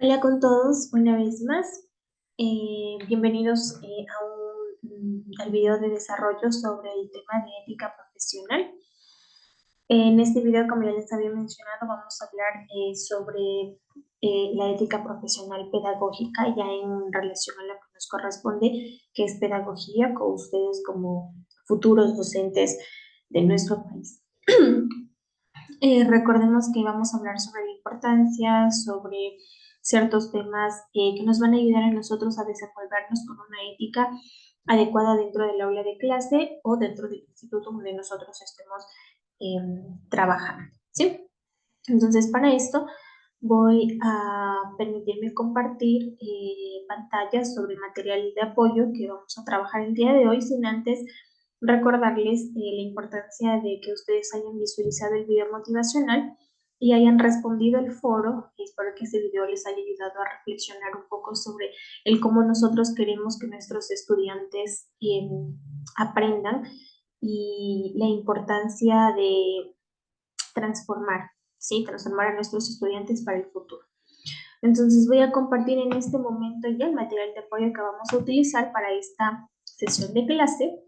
Hola con todos, una vez más. Bienvenidos al video de desarrollo sobre el tema de ética profesional. En este video, como ya les había mencionado, vamos a hablar sobre la ética profesional pedagógica, ya en relación a lo que nos corresponde, que es pedagogía, con ustedes como futuros docentes de nuestro país. Recordemos que vamos a hablar sobre la importancia, sobre ciertos temas que nos van a ayudar a nosotros a desenvolvernos con una ética adecuada dentro del aula de clase o dentro del instituto donde nosotros estemos trabajando, ¿sí? Entonces, para esto voy a permitirme compartir pantallas sobre material de apoyo que vamos a trabajar el día de hoy, sin antes recordarles la importancia de que ustedes hayan visualizado el video motivacional y hayan respondido el foro. Y espero que este video les haya ayudado a reflexionar un poco sobre el cómo nosotros queremos que nuestros estudiantes aprendan y la importancia de transformar, ¿sí? Transformar a nuestros estudiantes para el futuro. Entonces voy a compartir en este momento ya el material de apoyo que vamos a utilizar para esta sesión de clase.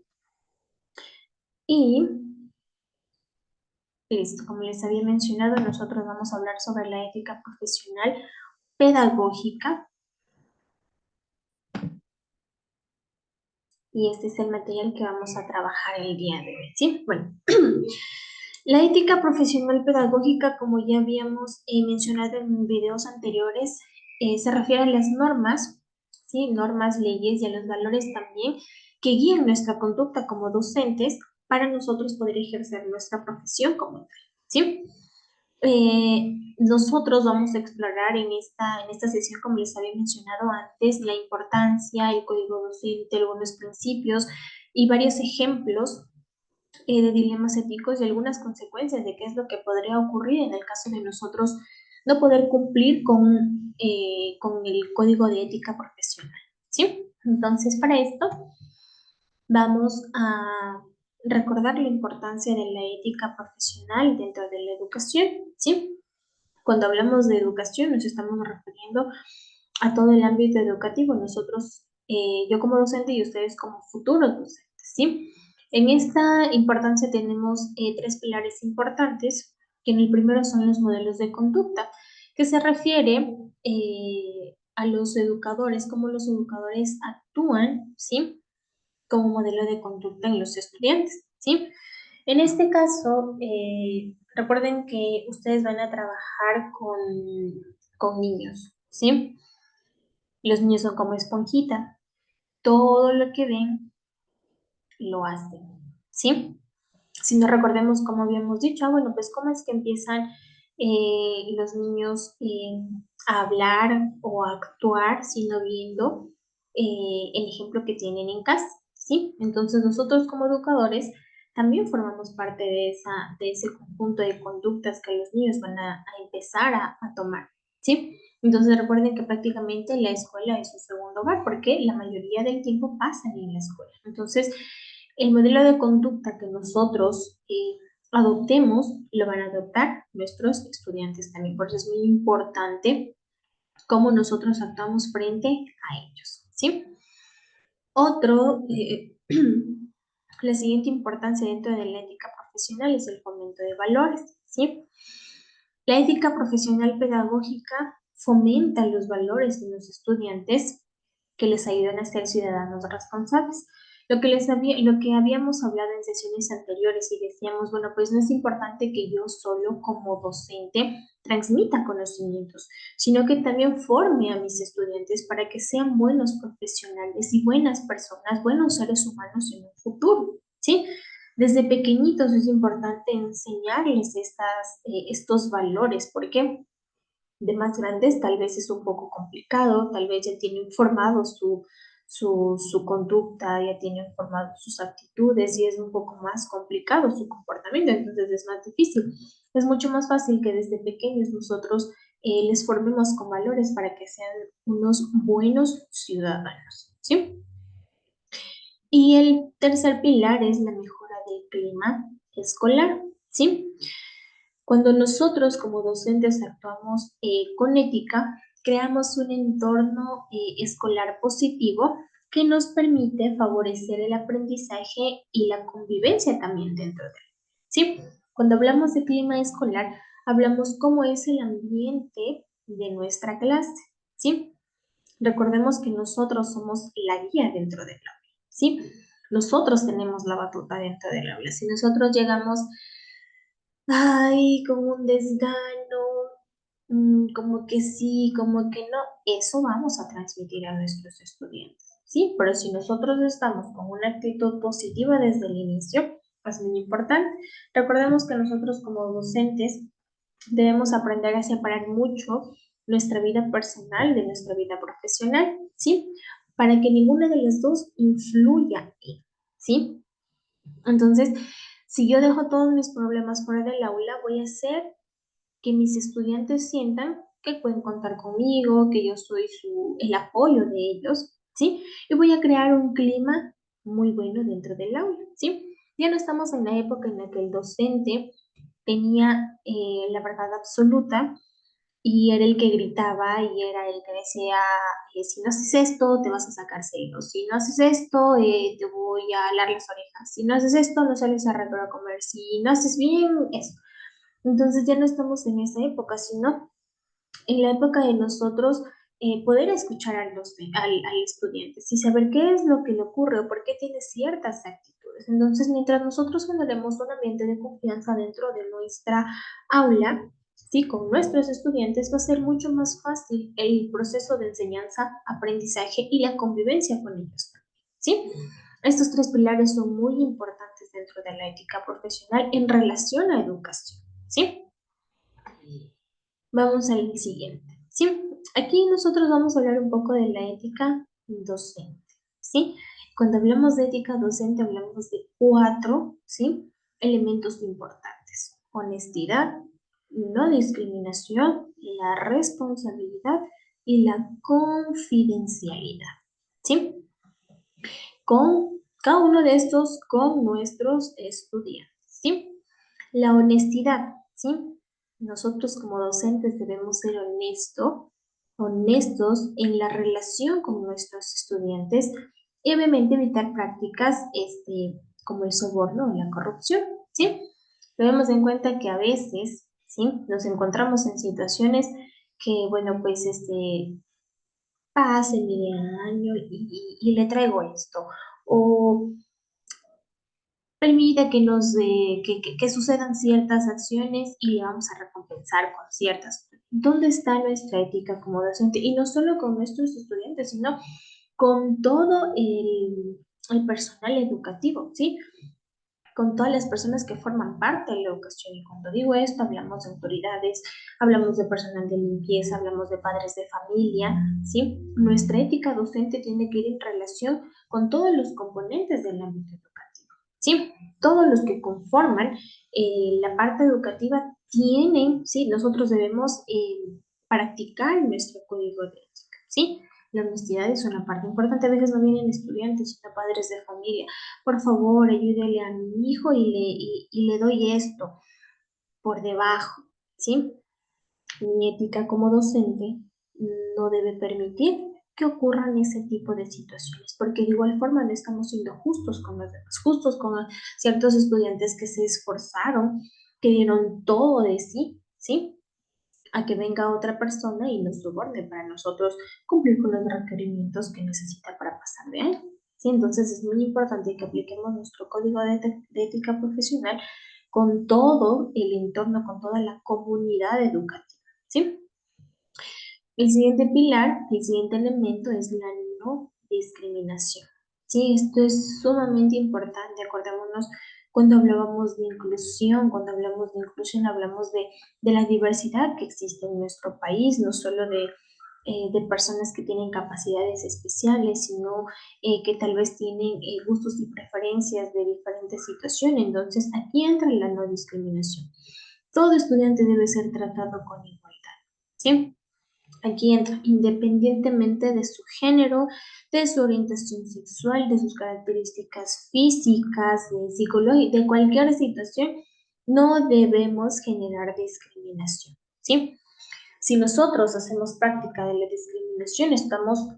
Y listo, como les había mencionado, nosotros vamos a hablar sobre la ética profesional pedagógica. Y este es el material que vamos a trabajar el día de hoy, ¿sí? Bueno, la ética profesional pedagógica, como ya habíamos mencionado en videos anteriores, se refiere a las normas, ¿sí? Normas, leyes y a los valores también que guían nuestra conducta como docentes para nosotros poder ejercer nuestra profesión como tal, ¿sí? Nosotros vamos a explorar en esta sesión, como les había mencionado antes, la importancia, el código docente, algunos principios y varios ejemplos de dilemas éticos y algunas consecuencias de qué es lo que podría ocurrir en el caso de nosotros no poder cumplir con el código de ética profesional, ¿sí? Entonces, para esto vamos a recordar la importancia de la ética profesional dentro de la educación, ¿sí? Cuando hablamos de educación nos estamos refiriendo a todo el ámbito educativo. Nosotros, yo como docente y ustedes como futuros docentes, ¿sí? En esta importancia tenemos tres pilares importantes, que en el primero son los modelos de conducta, que se refiere a los educadores, cómo los educadores actúan, ¿sí? Como modelo de conducta en los estudiantes, ¿sí? En este caso, recuerden que ustedes van a trabajar con niños, ¿sí? Los niños son como esponjita, todo lo que ven lo hacen, ¿sí? Si no recordemos como habíamos dicho, bueno, pues cómo es que empiezan los niños a hablar o a actuar, sino viendo el ejemplo que tienen en casa, ¿sí? Entonces nosotros como educadores también formamos parte de ese conjunto de conductas que los niños van a empezar a tomar, ¿sí? Entonces recuerden que prácticamente la escuela es su segundo hogar porque la mayoría del tiempo pasan en la escuela. Entonces, el modelo de conducta que nosotros adoptemos lo van a adoptar nuestros estudiantes también. Por eso es muy importante cómo nosotros actuamos frente a ellos, ¿sí? Otro, la siguiente importancia dentro de la ética profesional es el fomento de valores, ¿sí? La ética profesional pedagógica fomenta los valores en los estudiantes que les ayudan a ser ciudadanos responsables. Lo que habíamos hablado en sesiones anteriores y decíamos, bueno, pues no es importante que yo solo como docente transmita conocimientos, sino que también forme a mis estudiantes para que sean buenos profesionales y buenas personas, buenos seres humanos en un futuro, ¿sí? Desde pequeñitos es importante enseñarles estos valores, porque de más grandes tal vez es un poco complicado, tal vez ya tienen formado su conducta, ya tienen formado sus actitudes y es un poco más complicado su comportamiento, entonces es más difícil. Es mucho más fácil que desde pequeños nosotros les formemos con valores para que sean unos buenos ciudadanos, ¿sí? Y el tercer pilar es la mejora del clima escolar, ¿sí? Cuando nosotros como docentes actuamos con ética, creamos un entorno escolar positivo que nos permite favorecer el aprendizaje y la convivencia también dentro de él. ¿Sí? Cuando hablamos de clima escolar, hablamos cómo es el ambiente de nuestra clase. ¿Sí? Recordemos que nosotros somos la guía dentro del aula. ¿Sí? Nosotros tenemos la batuta dentro del aula. Si nosotros llegamos, ay, con un desgano, como que sí, como que no, eso vamos a transmitir a nuestros estudiantes, ¿sí? Pero si nosotros estamos con una actitud positiva desde el inicio, es muy importante. Recordemos que nosotros como docentes debemos aprender a separar mucho nuestra vida personal de nuestra vida profesional, ¿sí? Para que ninguna de las dos influya, ¿sí? Entonces, si yo dejo todos mis problemas fuera del aula, voy a hacer que mis estudiantes sientan que pueden contar conmigo, que yo soy el apoyo de ellos, ¿sí? Y voy a crear un clima muy bueno dentro del aula, ¿sí? Ya no estamos en la época en la que el docente tenía la verdad absoluta y era el que gritaba y era el que decía, si no haces esto, te vas a sacar celos, si no haces esto, te voy a alar las orejas, si no haces esto, no sales a rato a comer, si no haces bien, eso. Entonces ya no estamos en esa época, sino en la época de nosotros poder escuchar al estudiante y saber qué es lo que le ocurre o por qué tiene ciertas actitudes. Entonces, mientras nosotros generemos un ambiente de confianza dentro de nuestra aula, sí, con nuestros estudiantes, va a ser mucho más fácil el proceso de enseñanza, aprendizaje y la convivencia con ellos también, ¿sí? Estos tres pilares son muy importantes dentro de la ética profesional en relación a educación, ¿sí? Vamos al siguiente, ¿sí? Aquí nosotros vamos a hablar un poco de la ética docente, ¿sí? Cuando hablamos de ética docente hablamos de cuatro, ¿sí? Elementos importantes: honestidad, no discriminación, la responsabilidad y la confidencialidad, ¿sí? Con cada uno de estos con nuestros estudiantes, ¿sí? La honestidad, ¿sí? Nosotros como docentes debemos ser honestos en la relación con nuestros estudiantes y obviamente evitar prácticas como el soborno o la corrupción, ¿sí? Tenemos en cuenta que a veces, ¿sí? Nos encontramos en situaciones que, bueno, pues pase mi año y le traigo esto. O permite que que sucedan ciertas acciones y le vamos a recompensar con ciertas. ¿Dónde está nuestra ética como docente? Y no solo con nuestros estudiantes, sino con todo el personal educativo, ¿sí? Con todas las personas que forman parte de la educación. Y cuando digo esto, hablamos de autoridades, hablamos de personal de limpieza, hablamos de padres de familia, ¿sí? Nuestra ética docente tiene que ir en relación con todos los componentes del ámbito educativo, ¿sí? Todos los que conforman la parte educativa tienen, ¿sí? Nosotros debemos practicar nuestro código de ética, ¿sí? La honestidad es una parte importante. A veces no vienen estudiantes, sino padres de familia. Por favor, ayúdele a mi hijo y le doy esto por debajo, ¿sí? Mi ética como docente no debe permitir que ocurran ese tipo de situaciones, porque de igual forma no estamos siendo justos con los demás, justos con ciertos estudiantes que se esforzaron, que dieron todo de sí, ¿sí? A que venga otra persona y nos soborne para nosotros cumplir con los requerimientos que necesita para pasar de año, ¿sí? Entonces es muy importante que apliquemos nuestro código de ética profesional con todo el entorno, con toda la comunidad educativa, ¿sí? El siguiente pilar, el siguiente elemento es la no discriminación. Sí, esto es sumamente importante. Acordémonos cuando hablábamos de inclusión, cuando hablamos de inclusión, hablamos de la diversidad que existe en nuestro país, no solo de personas que tienen capacidades especiales, sino que tal vez tienen gustos y preferencias de diferentes situaciones. Entonces, aquí entra la no discriminación. Todo estudiante debe ser tratado con igualdad, ¿sí? Aquí entra, independientemente de su género, de su orientación sexual, de sus características físicas, de psicología, de cualquier situación, no debemos generar discriminación, ¿sí? Si nosotros hacemos práctica de la discriminación, estamos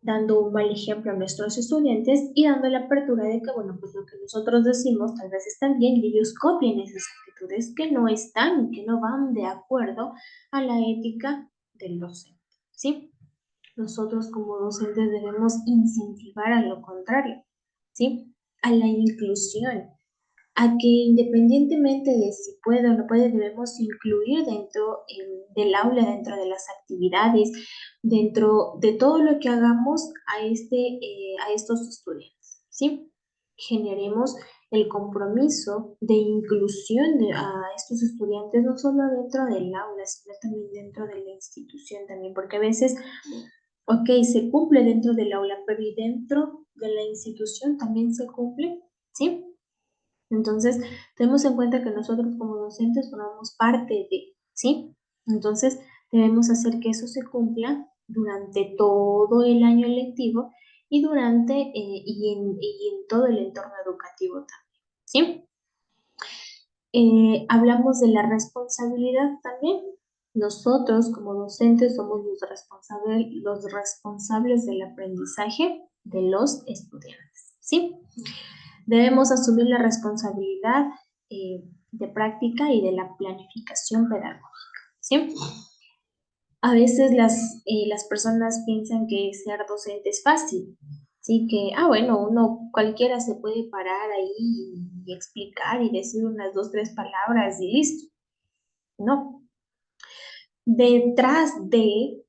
dando un mal ejemplo a nuestros estudiantes y dando la apertura de que, bueno, pues lo que nosotros decimos tal vez está bien y ellos copien esas actitudes que no están y que no van de acuerdo a la ética del docente, ¿sí? Nosotros como docentes debemos incentivar a lo contrario, ¿sí? A la inclusión, a que independientemente de si puede o no puede, debemos incluir dentro del aula, dentro de las actividades, dentro de todo lo que hagamos a estos estudiantes, ¿sí? Generemos el compromiso de inclusión a estos estudiantes, no solo dentro del aula, sino también dentro de la institución también, porque a veces, ok, se cumple dentro del aula, pero ¿y dentro de la institución también se cumple? ¿Sí? Entonces, tenemos en cuenta que nosotros como docentes formamos parte de, ¿sí? Entonces, debemos hacer que eso se cumpla durante todo el año lectivo y y en todo el entorno educativo también, ¿sí? Hablamos de la responsabilidad también. Nosotros como docentes somos los responsables del aprendizaje de los estudiantes, ¿sí? Debemos asumir la responsabilidad de práctica y de la planificación pedagógica, ¿sí? A veces las personas piensan que ser docente es fácil, ¿sí? Que, bueno, uno cualquiera se puede parar ahí y explicar y decir unas dos, tres palabras y listo. No. Detrás de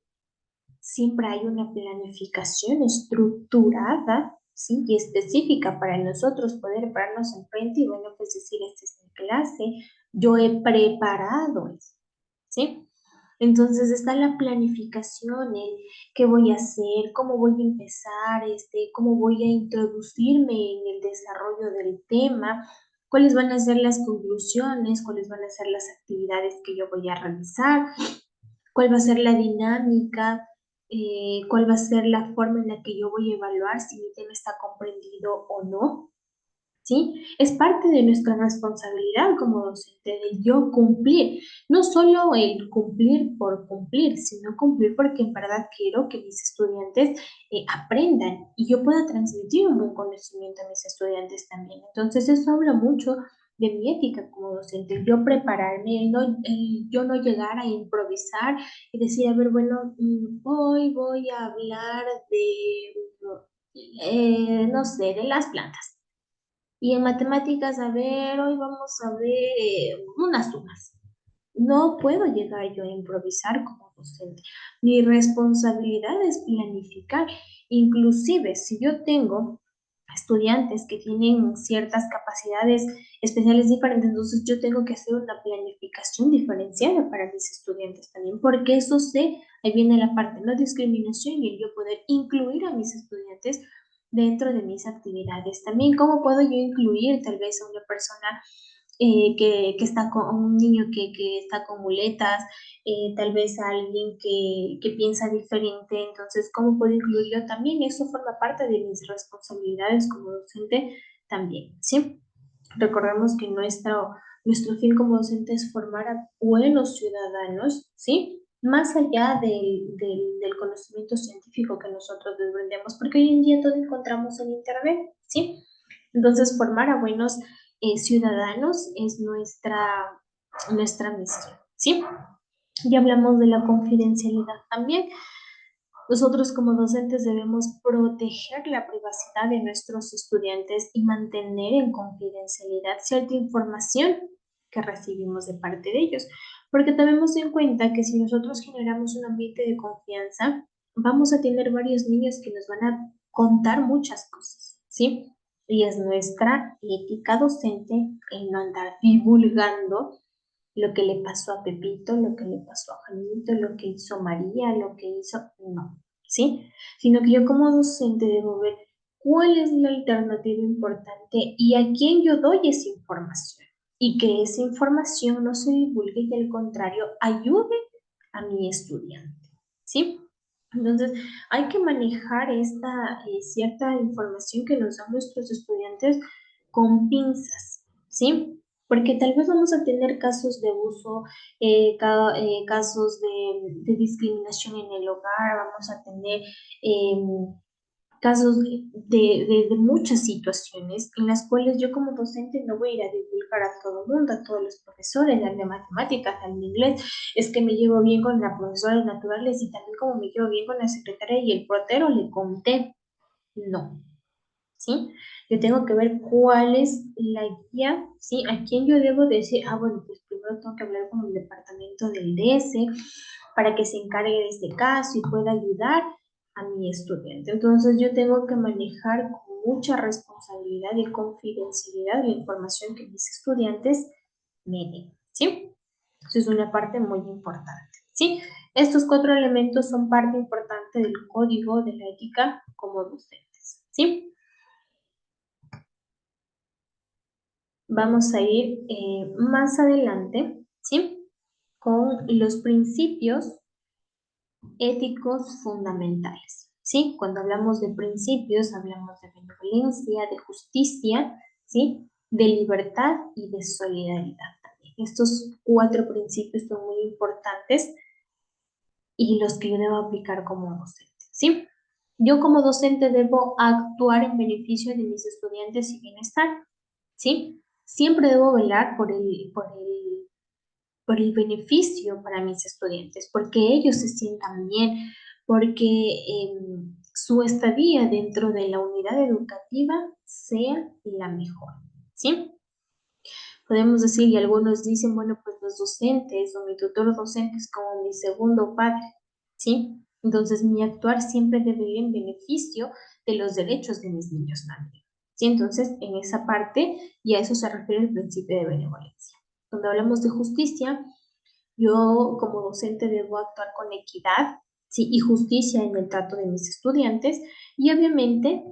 siempre hay una planificación estructurada, ¿sí? Y específica para nosotros poder pararnos enfrente y, bueno, pues decir, esta es mi clase, yo he preparado eso, ¿sí? Entonces está la planificación, el qué voy a hacer, cómo voy a empezar, cómo voy a introducirme en el desarrollo del tema, cuáles van a ser las conclusiones, cuáles van a ser las actividades que yo voy a realizar, cuál va a ser la dinámica, cuál va a ser la forma en la que yo voy a evaluar si mi tema está comprendido o no, ¿sí? Es parte de nuestra responsabilidad como docente de yo cumplir, no solo el cumplir por cumplir, sino cumplir porque en verdad quiero que mis estudiantes aprendan y yo pueda transmitir un buen conocimiento a mis estudiantes también. Entonces eso habla mucho de mi ética como docente, yo prepararme, yo no llegar a improvisar y decir, a ver, bueno, hoy voy a hablar de, no sé, de las plantas. Y en matemáticas, a ver, hoy vamos a ver unas sumas. No puedo llegar yo a improvisar como docente. Mi responsabilidad es planificar. Inclusive, si yo tengo estudiantes que tienen ciertas capacidades especiales diferentes, entonces yo tengo que hacer una planificación diferenciada para mis estudiantes también, porque eso sé, ahí viene la parte de no discriminación y el yo poder incluir a mis estudiantes dentro de mis actividades. También, ¿cómo puedo yo incluir tal vez a una persona que está con un niño que está con muletas, tal vez a alguien que piensa diferente? Entonces, ¿cómo puedo incluirlo también? Eso forma parte de mis responsabilidades como docente también, ¿sí? Recordemos que nuestro fin como docente es formar a buenos ciudadanos, ¿sí? Más allá del conocimiento científico que nosotros les brindemos, porque hoy en día todo encontramos en Internet, ¿sí? Entonces, formar a buenos ciudadanos es nuestra misión, ¿sí? Ya hablamos de la confidencialidad también. Nosotros como docentes debemos proteger la privacidad de nuestros estudiantes y mantener en confidencialidad cierta información que recibimos de parte de ellos, porque tenemos en cuenta que si nosotros generamos un ambiente de confianza, vamos a tener varios niños que nos van a contar muchas cosas, ¿sí? Y es nuestra ética docente el no andar divulgando lo que le pasó a Pepito, lo que le pasó a Juanito, lo que hizo María, lo que hizo, no, ¿sí? Sino que yo como docente debo ver cuál es la alternativa importante y a quién yo doy esa información. Y que esa información no se divulgue y al contrario ayude a mi estudiante, ¿sí? Entonces, hay que manejar esta cierta información que nos dan nuestros estudiantes con pinzas, ¿sí? porque tal vez vamos a tener casos de abuso, casos de discriminación en el hogar, vamos a tener casos de muchas situaciones en las cuales yo como docente no voy a ir a divulgar a todo el mundo, a todos los profesores, al de matemáticas, al de inglés, es que me llevo bien con la profesora de naturales y también como me llevo bien con la secretaria y el portero le conté. No, ¿sí? Yo tengo que ver cuál es la guía, ¿sí? A quién yo debo decir, bueno, pues primero tengo que hablar con el departamento del DS para que se encargue de este caso y pueda ayudar a mi estudiante. Entonces yo tengo que manejar con mucha responsabilidad y confidencialidad la información que mis estudiantes me den, ¿sí? Eso es una parte muy importante, ¿sí? Estos cuatro elementos son parte importante del código de la ética como docentes, ¿sí? Vamos a ir más adelante, ¿sí? Con los principios éticos fundamentales, ¿sí? Cuando hablamos de principios, hablamos de benevolencia, de justicia, ¿sí? De libertad y de solidaridad también. Estos cuatro principios son muy importantes y los que yo debo aplicar como docente, ¿sí? Yo como docente debo actuar en beneficio de mis estudiantes y bienestar, ¿sí? Siempre debo velar por el beneficio para mis estudiantes, porque ellos se sientan bien, porque su estadía dentro de la unidad educativa sea la mejor, ¿sí? Podemos decir, y algunos dicen, bueno, pues los docentes o mi tutor docente es como mi segundo padre, ¿sí? Entonces mi actuar siempre debe ir en beneficio de los derechos de mis niños también, ¿sí? Entonces, en esa parte, y a eso se refiere el principio de benevolencia. Cuando hablamos de justicia, yo como docente debo actuar con equidad, ¿sí? Y justicia en el trato de mis estudiantes y obviamente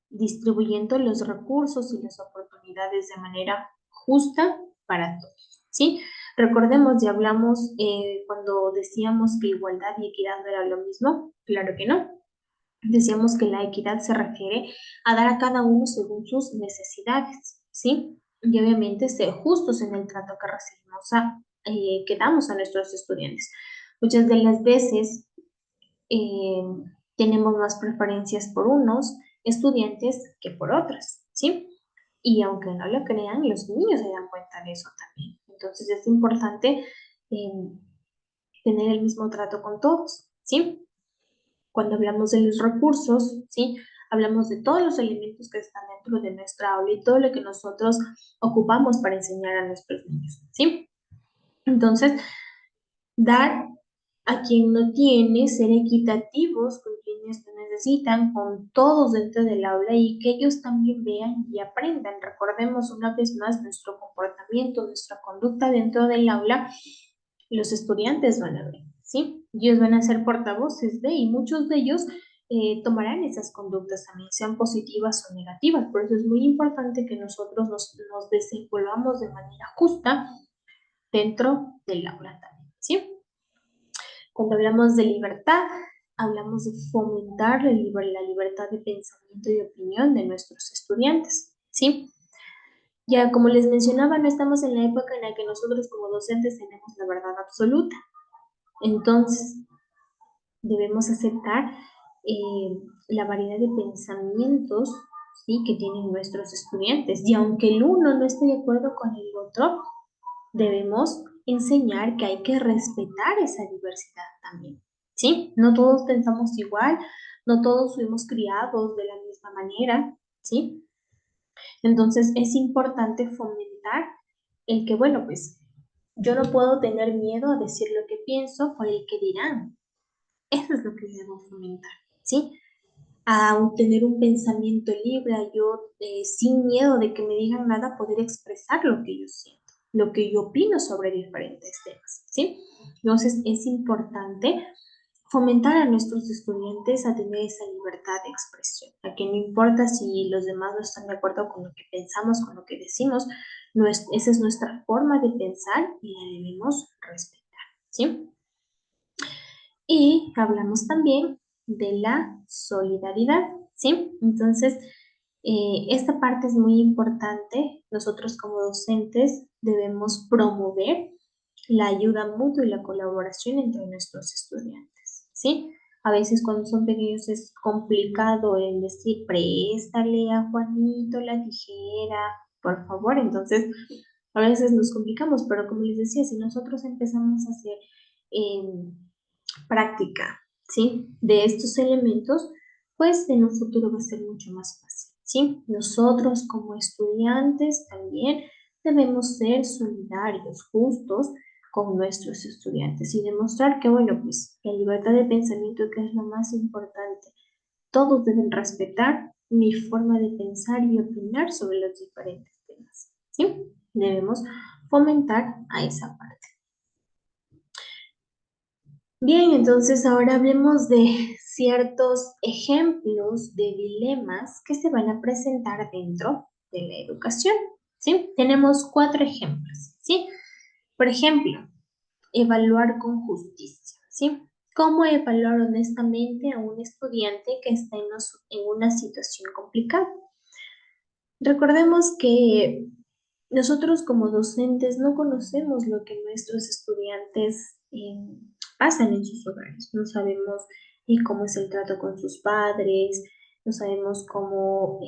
distribuyendo los recursos y las oportunidades de manera justa para todos, ¿sí? Recordemos y hablamos cuando decíamos que igualdad y equidad no era lo mismo, claro que no. Decíamos que la equidad se refiere a dar a cada uno según sus necesidades, ¿sí? Y obviamente ser justos en el trato que recibimos que damos a nuestros estudiantes. Muchas de las veces eh, tenemos más preferencias por unos estudiantes que por otros, ¿sí? Y aunque no lo crean, los niños se dan cuenta de eso también. Entonces es importante eh, tener el mismo trato con todos, ¿sí? Cuando hablamos de los recursos, ¿sí? Hablamos de todos los elementos que están dentro de nuestra aula y todo lo que nosotros ocupamos para enseñar a nuestros niños, ¿sí? Entonces, dar a quien no tiene, ser equitativos con quienes lo necesitan, con todos dentro del aula y que ellos también vean y aprendan. Recordemos una vez más nuestro comportamiento, nuestra conducta dentro del aula, los estudiantes van a ver, ¿sí? Ellos van a ser portavoces de y muchos de ellos tomarán esas conductas también, sean positivas o negativas. Por eso es muy importante que nosotros nos desenvolvamos de manera justa dentro del aula también, ¿sí? Cuando hablamos de libertad, hablamos de fomentar la libertad de pensamiento y de opinión de nuestros estudiantes, ¿sí? Ya como les mencionaba, no estamos en la época en la que nosotros como docentes tenemos la verdad absoluta. Entonces, debemos aceptar la variedad de pensamientos, ¿sí? Que tienen nuestros estudiantes. Y aunque el uno no esté de acuerdo con el otro, debemos enseñar que hay que respetar esa diversidad también, ¿sí? No todos pensamos igual, no todos fuimos criados de la misma manera, ¿sí? Entonces es importante fomentar el que, bueno, pues yo no puedo tener miedo a decir lo que pienso por el que dirán. Eso es lo que debo fomentar, ¿sí? A tener un pensamiento libre, a yo sin miedo de que me digan nada, poder expresar lo que yo siento, lo que yo opino sobre diferentes temas, ¿sí? Entonces es importante fomentar a nuestros estudiantes a tener esa libertad de expresión, a que no importa si los demás no están de acuerdo con lo que pensamos, con lo que decimos, esa es nuestra forma de pensar y la debemos respetar, ¿sí? Y hablamos también de la solidaridad, ¿sí? Entonces, esta parte es muy importante. Nosotros como docentes debemos promover la ayuda mutua y la colaboración entre nuestros estudiantes, ¿sí? A veces cuando son pequeños es complicado el decir, préstale a Juanito la tijera, por favor. Entonces, a veces nos complicamos, pero como les decía, si nosotros empezamos a hacer práctica, ¿sí? De estos elementos, pues en un futuro va a ser mucho más fácil, ¿sí? Nosotros como estudiantes también debemos ser solidarios, justos con nuestros estudiantes y demostrar que, bueno, pues la libertad de pensamiento que es lo más importante. Todos deben respetar mi forma de pensar y opinar sobre los diferentes temas, ¿sí? Debemos fomentar a esa parte. Bien, entonces ahora hablemos de ciertos ejemplos de dilemas que se van a presentar dentro de la educación, ¿sí? Tenemos 4 ejemplos, ¿sí? Por ejemplo, evaluar con justicia, ¿sí? ¿Cómo evaluar honestamente a un estudiante que está en una situación complicada? Recordemos que nosotros como docentes no conocemos lo que nuestros estudiantes pasan en sus hogares. No sabemos cómo es el trato con sus padres, no sabemos cómo,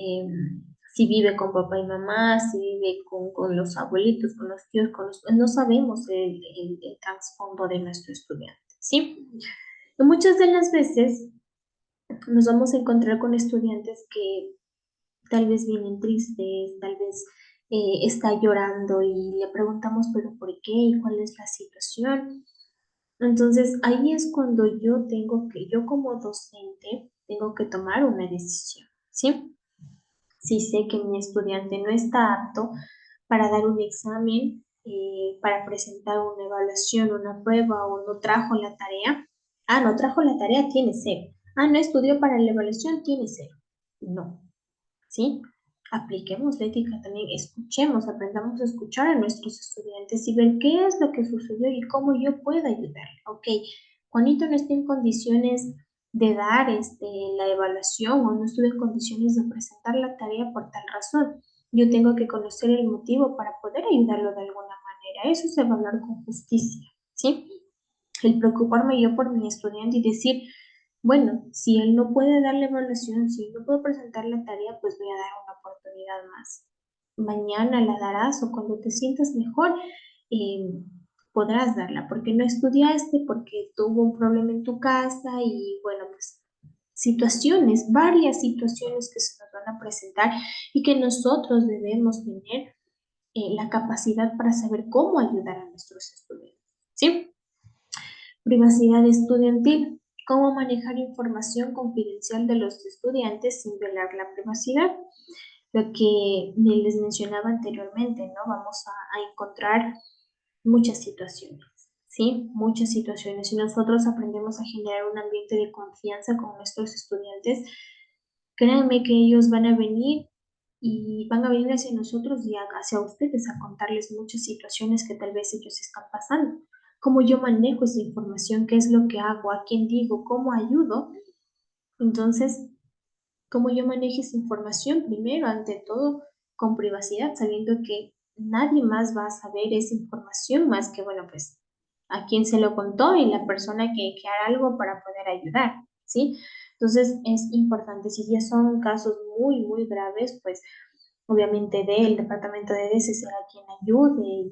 si vive con papá y mamá, si vive con los abuelitos, con los tíos, no sabemos el trasfondo de nuestro estudiante, ¿sí? Y muchas de las veces nos vamos a encontrar con estudiantes que tal vez vienen tristes, tal vez está llorando y le preguntamos, pero ¿por qué? ¿Y cuál es la situación? Entonces ahí es cuando yo como docente, tengo que tomar una decisión, ¿sí? Si sé que mi estudiante no está apto para dar un examen, para presentar una evaluación, una prueba o no trajo la tarea. Ah, no trajo la tarea, tiene cero. Ah, no estudió para la evaluación, tiene cero. No, ¿sí? Apliquemos la ética también, escuchemos, aprendamos a escuchar a nuestros estudiantes y ver qué es lo que sucedió y cómo yo puedo ayudarle. Ok, Juanito no está en condiciones de dar la evaluación o no estuve en condiciones de presentar la tarea por tal razón. Yo tengo que conocer el motivo para poder ayudarlo de alguna manera. Eso es evaluar con justicia, ¿sí? El preocuparme yo por mi estudiante y decir, bueno, si él no puede dar la evaluación, si él no puede presentar la tarea, pues voy a dar una oportunidad más. Mañana la darás o cuando te sientas mejor, eh, podrás darla, porque no estudiaste, porque tuvo un problema en tu casa y bueno, pues situaciones, varias situaciones que se nos van a presentar y que nosotros debemos tener la capacidad para saber cómo ayudar a nuestros estudiantes, ¿sí? Privacidad estudiantil. ¿Cómo manejar información confidencial de los estudiantes sin violar la privacidad? Lo que les mencionaba anteriormente, ¿no? Vamos a encontrar muchas situaciones, ¿sí? Muchas situaciones. Si nosotros aprendemos a generar un ambiente de confianza con nuestros estudiantes, créanme que ellos van a venir y van a venir hacia nosotros y hacia ustedes a contarles muchas situaciones que tal vez ellos están pasando. Cómo yo manejo esa información, qué es lo que hago, a quién digo, cómo ayudo. Entonces, cómo yo manejo esa información primero, ante todo, con privacidad, sabiendo que nadie más va a saber esa información más que, bueno, pues a quien se lo contó y la persona que hará algo para poder ayudar, ¿sí? Entonces es importante, si ya son casos muy, muy graves, pues obviamente del departamento de DESE será quien ayude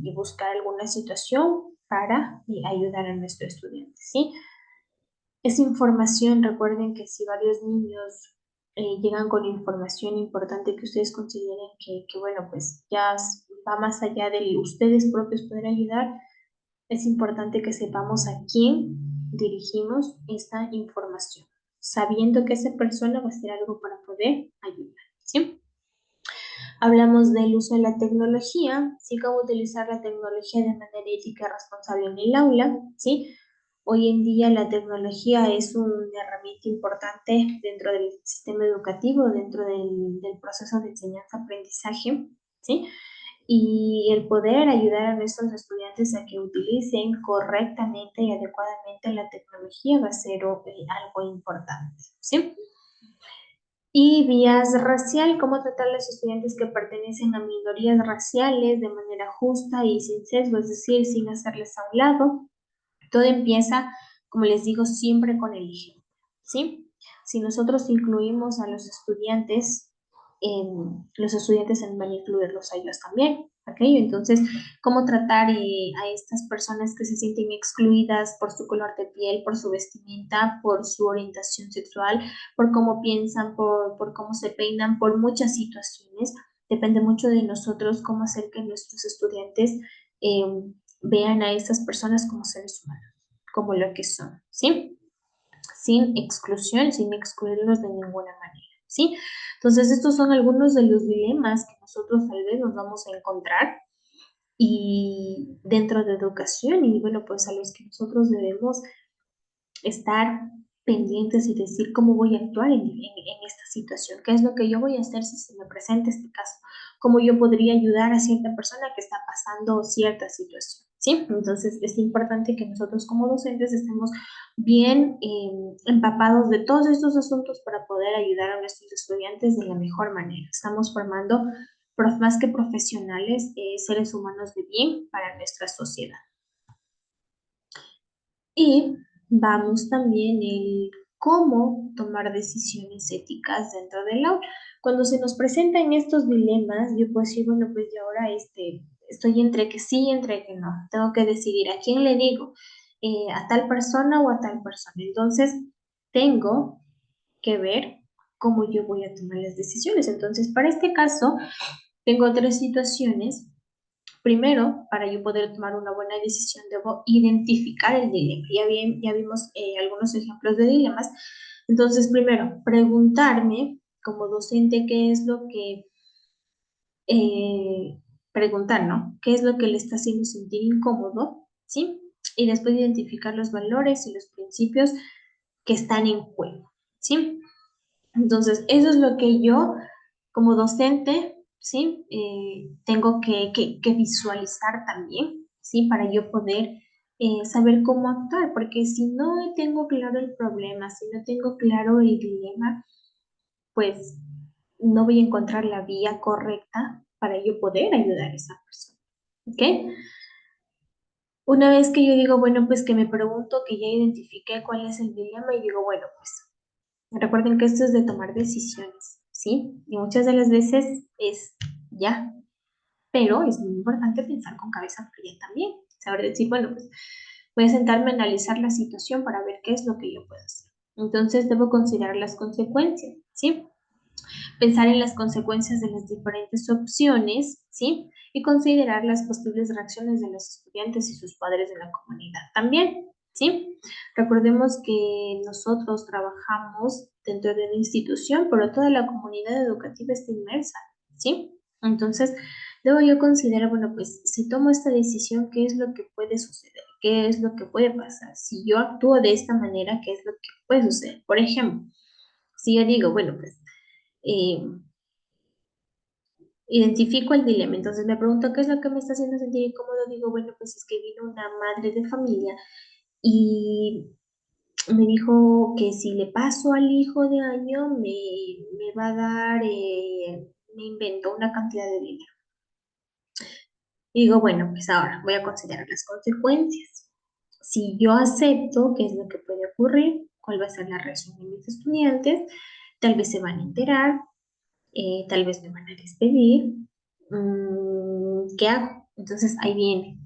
y buscar alguna situación para ayudar a nuestro estudiante, ¿sí? Esa información, recuerden que si varios niños llegan con información importante que ustedes consideren bueno, pues ya va más allá de ustedes propios poder ayudar, es importante que sepamos a quién dirigimos esta información, sabiendo que esa persona va a hacer algo para poder ayudar, ¿sí? Hablamos del uso de la tecnología, sí, cómo utilizar la tecnología de manera ética y responsable en el aula, ¿sí? Hoy en día la tecnología es una herramienta importante dentro del sistema educativo, dentro del proceso de enseñanza-aprendizaje, ¿sí? Y el poder ayudar a nuestros estudiantes a que utilicen correctamente y adecuadamente la tecnología va a ser algo importante, ¿sí? Y vías racial, cómo tratar a los estudiantes que pertenecen a minorías raciales de manera justa y sin sesgo, es decir, sin hacerles a un lado. Todo empieza, como les digo, siempre con el ejemplo, ¿sí? Si nosotros incluimos a los estudiantes van a incluirlos a ellos también, ¿ok? Entonces, ¿cómo tratar a estas personas que se sienten excluidas por su color de piel, por su vestimenta, por su orientación sexual, por cómo piensan, por cómo se peinan, por muchas situaciones? Depende mucho de nosotros cómo hacer que nuestros estudiantes eh, vean a estas personas como seres humanos, como lo que son, ¿sí? Sin exclusión, sin excluirlos de ninguna manera, ¿sí? Entonces, estos son algunos de los dilemas que nosotros tal vez nos vamos a encontrar y dentro de educación y bueno, pues a los que nosotros debemos estar pendientes y decir cómo voy a actuar en esta situación, qué es lo que yo voy a hacer si se me presenta este caso, cómo yo podría ayudar a cierta persona que está pasando cierta situación, ¿sí? Entonces es importante que nosotros como docentes estemos bien empapados de todos estos asuntos para poder ayudar a nuestros estudiantes de la mejor manera. Estamos formando más que profesionales, seres humanos de bien para nuestra sociedad. Y vamos también en cómo tomar decisiones éticas dentro del aula. Cuando se nos presentan estos dilemas, yo puedo decir, bueno, pues yo ahora estoy entre que sí y entre que no. Tengo que decidir a quién le digo, a tal persona o a tal persona. Entonces, tengo que ver cómo yo voy a tomar las decisiones. Entonces, para este caso, tengo tres situaciones. Primero, para yo poder tomar una buena decisión, debo identificar el dilema. Ya vimos algunos ejemplos de dilemas. Entonces, primero, preguntarme como docente qué es lo que, preguntar, ¿no? ¿Qué es lo que le está haciendo sentir incómodo? ¿Sí? Y después identificar los valores y los principios que están en juego, ¿sí? Entonces, eso es lo que yo como docente, ¿sí? Tengo que visualizar también, ¿sí? Para yo poder saber cómo actuar, porque si no tengo claro el problema, si no tengo claro el dilema, pues no voy a encontrar la vía correcta para yo poder ayudar a esa persona, ¿ok? Una vez que yo digo, bueno, pues que me pregunto, que ya identifiqué cuál es el dilema y digo, bueno, pues recuerden que esto es de tomar decisiones, ¿sí? Y muchas de las veces es ya, pero es muy importante pensar con cabeza fría también, saber decir, bueno, pues voy a sentarme a analizar la situación para ver qué es lo que yo puedo hacer. Entonces debo considerar las consecuencias, ¿sí? Pensar en las consecuencias de las diferentes opciones, ¿sí? Y considerar las posibles reacciones de los estudiantes y sus padres de la comunidad también, ¿sí? Recordemos que nosotros trabajamos dentro de una institución, pero toda la comunidad educativa está inmersa, ¿sí? Entonces, debo yo considerar, bueno, pues si tomo esta decisión, ¿qué es lo que puede suceder? ¿Qué es lo que puede pasar? Si yo actúo de esta manera, ¿qué es lo que puede suceder? Por ejemplo, si yo digo, bueno, pues eh, identifico el dilema, entonces me pregunto qué es lo que me está haciendo sentir incómodo, digo, bueno, pues es que vino una madre de familia y me dijo que si le paso al hijo de año me va a dar, me inventó una cantidad de dinero. Y digo, bueno, pues ahora voy a considerar las consecuencias. Si yo acepto qué es lo que puede ocurrir, cuál va a ser la reacción de mis estudiantes, tal vez se van a enterar, tal vez me van a despedir. ¿Qué hago? Entonces ahí viene.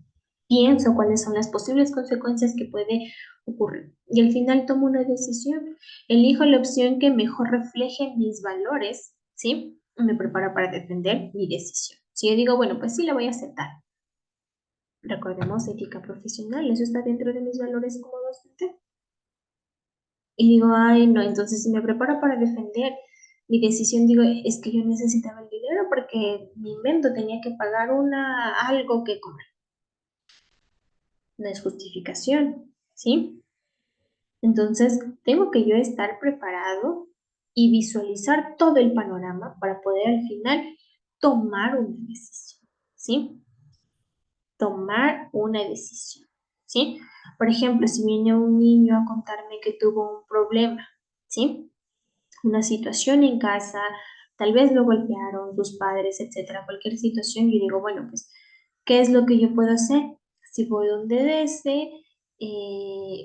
Pienso cuáles son las posibles consecuencias que puede ocurrir. Y al final tomo una decisión. Elijo la opción que mejor refleje mis valores, ¿sí? Me preparo para defender mi decisión. Si yo digo, bueno, pues sí, la voy a aceptar. Recordemos ética profesional, eso está dentro de mis valores como docente. Y digo, ay, no, entonces si me preparo para defender mi decisión, digo, es que yo necesitaba el dinero porque mi invento tenía que pagar algo que comer. No es justificación, ¿sí? Entonces, tengo que yo estar preparado y visualizar todo el panorama para poder al final tomar una decisión, ¿sí? Tomar una decisión, ¿sí? Por ejemplo, si viene un niño a contarme que tuvo un problema, ¿sí? una situación en casa, tal vez lo golpearon sus padres, etcétera, cualquier situación, yo digo, bueno, pues, ¿qué es lo que yo puedo hacer? Si voy donde ese,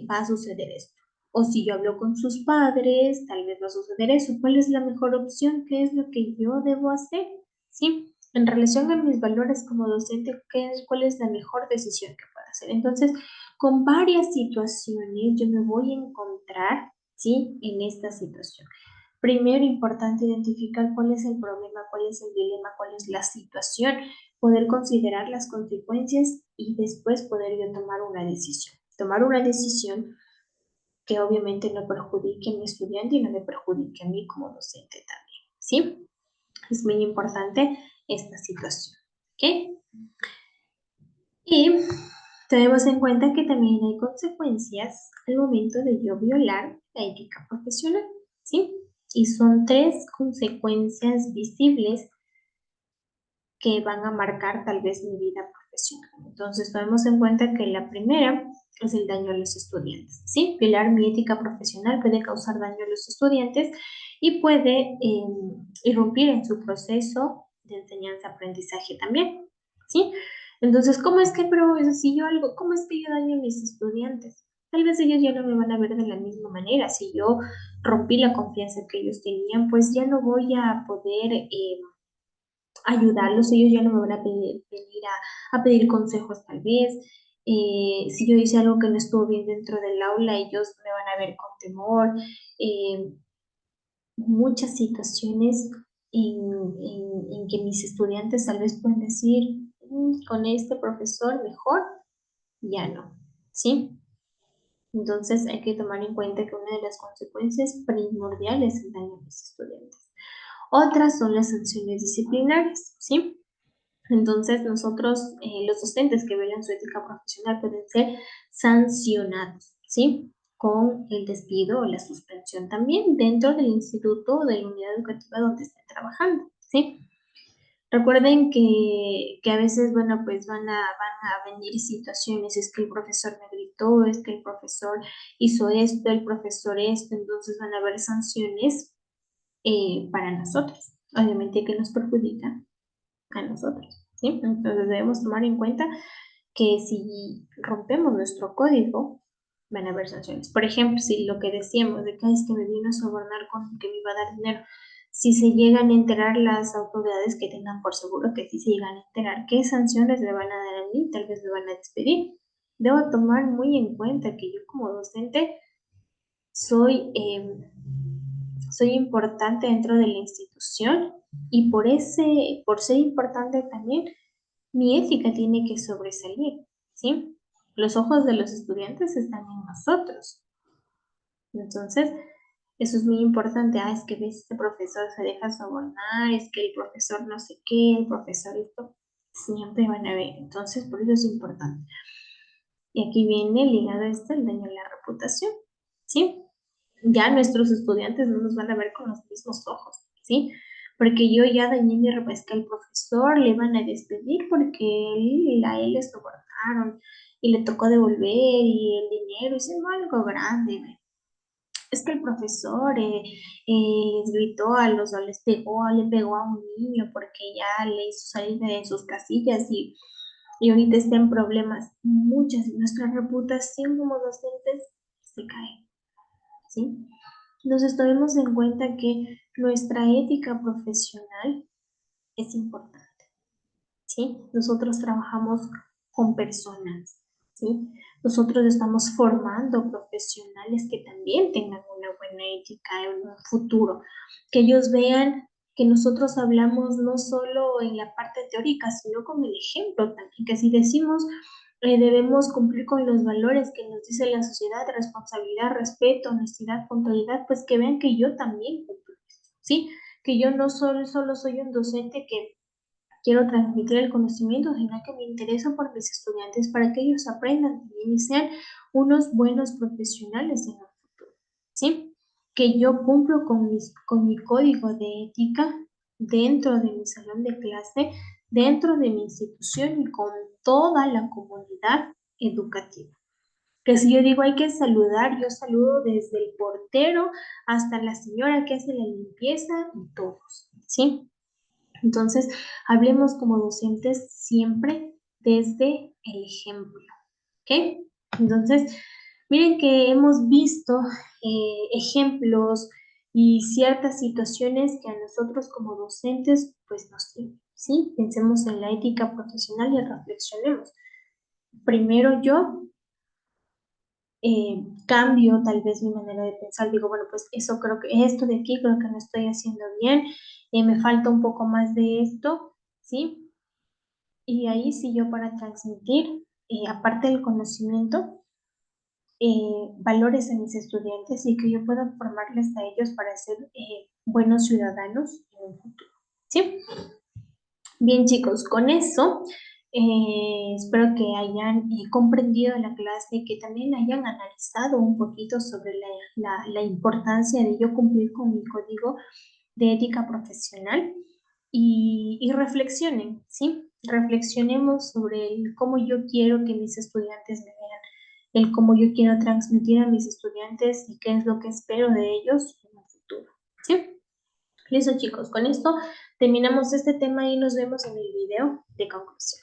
va a suceder esto. O si yo hablo con sus padres, tal vez va a suceder eso. ¿Cuál es la mejor opción? ¿Qué es lo que yo debo hacer? ¿Sí? En relación a mis valores como docente, ¿cuál es la mejor decisión que puedo hacer? Entonces, con varias situaciones yo me voy a encontrar, ¿sí? En esta situación. Primero, importante identificar cuál es el problema, cuál es el dilema, cuál es la situación, poder considerar las consecuencias y después poder yo tomar una decisión. Tomar una decisión que obviamente no perjudique a mi estudiante y no me perjudique a mí como docente también, ¿sí? Es muy importante esta situación, ¿ok? Y tenemos en cuenta que también hay consecuencias al momento de yo violar la ética profesional, ¿sí? Y son 3 consecuencias visibles que van a marcar tal vez mi vida profesional. Entonces, tomemos en cuenta que la primera es el daño a los estudiantes, ¿sí? Violar mi ética profesional puede causar daño a los estudiantes y puede irrumpir en su proceso de enseñanza-aprendizaje también, ¿sí? Entonces, ¿cómo es que, pero si yo algo, cómo es que yo daño a mis estudiantes? Tal vez ellos ya no me van a ver de la misma manera. Si yo rompí la confianza que ellos tenían, pues ya no voy a poder ayudarlos, ellos ya no me van a venir a pedir consejos tal vez. Si yo hice algo que no estuvo bien dentro del aula, ellos me van a ver con temor. Eh, Muchas situaciones en que mis estudiantes tal vez pueden decir, con este profesor mejor, ya no, ¿sí? Entonces hay que tomar en cuenta que una de las consecuencias primordiales es el daño a mis estudiantes. Otras son las sanciones disciplinarias, ¿sí? Entonces, nosotros, los docentes que velan su ética profesional pueden ser sancionados, ¿sí? Con el despido o la suspensión también dentro del instituto o de la unidad educativa donde estén trabajando, ¿sí? Recuerden que a veces, bueno, pues van a venir situaciones, es que el profesor me gritó, es que el profesor hizo esto, el profesor esto, entonces van a haber sanciones para nosotros, obviamente que nos perjudica a nosotros, ¿sí? Entonces debemos tomar en cuenta que si rompemos nuestro código, van a haber sanciones. Por ejemplo, si lo que decíamos de que "Ay, es que me vino a sobornar con que me iba a dar dinero", si se llegan a enterar las autoridades que tengan por seguro que si se llegan a enterar, ¿qué sanciones me van a dar a mí? Tal vez me van a despedir. Debo tomar muy en cuenta que yo como docente soy, soy importante dentro de la institución y por ser importante también, mi ética tiene que sobresalir, ¿sí? Los ojos de los estudiantes están en nosotros. Entonces, eso es muy importante. Ah, es que ves, este profesor se deja sobornar, es que el profesor no sé qué, el profesor esto, siempre van a ver. Entonces, por eso es importante. Y aquí viene ligado a esto el daño a la reputación, ¿sí? Ya nuestros estudiantes no nos van a ver con los mismos ojos, ¿sí? Porque yo ya dañé mi reputación, es que al profesor le van a despedir porque a él le sobornaron y le tocó devolver y el dinero, hicieron algo grande, ¿ve? Es que el profesor les gritó o le pegó a un niño porque ya le hizo salir de sus casillas y ahorita está en problemas. Nuestra reputación como docentes se cae, ¿sí? Entonces, tomemos en cuenta que nuestra ética profesional es importante, ¿sí? Nosotros trabajamos con personas, ¿sí? Nosotros estamos formando profesionales que también tengan una buena ética en un futuro, que ellos vean que nosotros hablamos no solo en la parte teórica, sino con el ejemplo también, que si decimos debemos cumplir con los valores que nos dice la sociedad, responsabilidad, respeto, honestidad, puntualidad, pues que vean que yo también cumplo esto, ¿sí? Que yo no solo soy un docente que quiero transmitir el conocimiento, sino que me intereso por mis estudiantes para que ellos aprendan también y sean unos buenos profesionales en el futuro, ¿sí? Que yo cumplo con mi código de ética dentro de mi salón de clase, dentro de mi institución y con toda la comunidad educativa. Que si yo digo hay que saludar, yo saludo desde el portero hasta la señora que hace la limpieza y todos, ¿sí? Entonces, hablemos como docentes siempre desde el ejemplo, ¿ok? Entonces, miren que hemos visto ejemplos y ciertas situaciones que a nosotros como docentes pues nos sirven, ¿sí? Pensemos en la ética profesional y reflexionemos. Primero yo cambio tal vez mi manera de pensar, digo, bueno, pues eso creo que esto de aquí creo que no estoy haciendo bien, me falta un poco más de esto, ¿sí? Y ahí sí yo para transmitir, aparte del conocimiento, valores a mis estudiantes y que yo pueda formarles a ellos para ser buenos ciudadanos en un futuro, ¿sí? Bien, chicos, con eso espero que hayan comprendido la clase y que también hayan analizado un poquito sobre la importancia de yo cumplir con mi código de ética profesional y reflexionen, ¿sí? Reflexionemos sobre el cómo yo quiero que mis estudiantes me vean, el cómo yo quiero transmitir a mis estudiantes y qué es lo que espero de ellos en un futuro, ¿sí? Listo, chicos, con esto terminamos este tema y nos vemos en el video de conclusión.